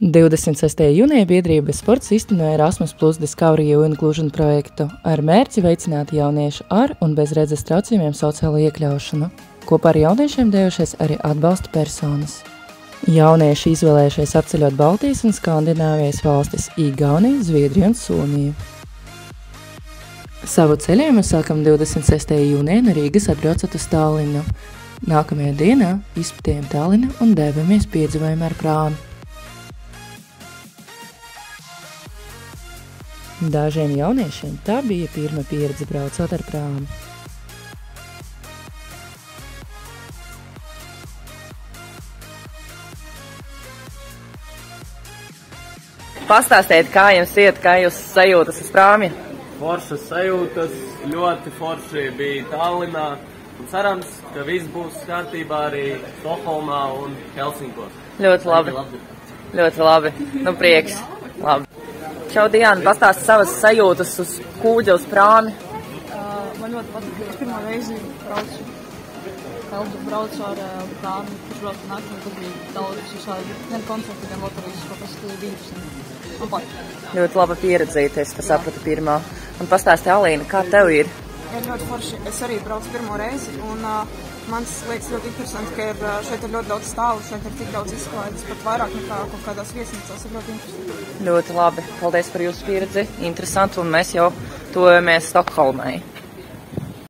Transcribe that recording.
26. jūnija biedrība Sports īstenoja Erasmus Plus Discovery You Inclusion projektu ar mērķi veicināt jauniešu ar un bez redzes traucējumiem sociālo iekļaušanu. Kopā ar jauniešiem devušies arī atbalsta personas. Jaunieši izvēlējušies apceļot Baltijas un Skandināvijas valstis Igauniju, Zviedriju un Somiju. Savu ceļojumu sākam 26. jūnijā no Rīgas atbraucot uz Tallinu. Nākamajā dienā izpētījām Tallinu un devamies piedzīvojumā ar prāmi. Dažiem jauniešiem tā bija pirmā pieredze braucot ar prāmi. Pastāstiet, kā jums iet, kā jūs sajūtas uz prāmja? Foršas sajūtas, ļoti forši bija Tallinā un cerams, ka viss būs kārtībā arī Stokholmā un Helsinkos. Ļoti labi. Ļoti labi. Nu, prieks. Labi. Čau, Diana, pastāsti savas sajūtas uz kūģa uz prāmi. Man ļoti patīk, ka es pirmo reizi braucu ar prāmi, kurš braucu nakti, un tas bija daudz visādi, gan koncerti, gan loterijas, kas bija interesanti. Man patīk. Ļoti laba pieredzīties, tas sapratu pirmā. Un pastāsti, Alīna, kā tev ir? Ir ļoti forši. Es arī braucu pirmo reizi, un man liekas ļoti interesanti, ka šeit ir ļoti daudz stāvu, šeit ir tik daudz izklaides, pat vairāk nekā kaut kādās viesnīcās, ir ļoti interesanti. Ļoti labi. Paldies par jūsu pieredzi. Interesanti, un mēs jau tuvojamies Stokholmai.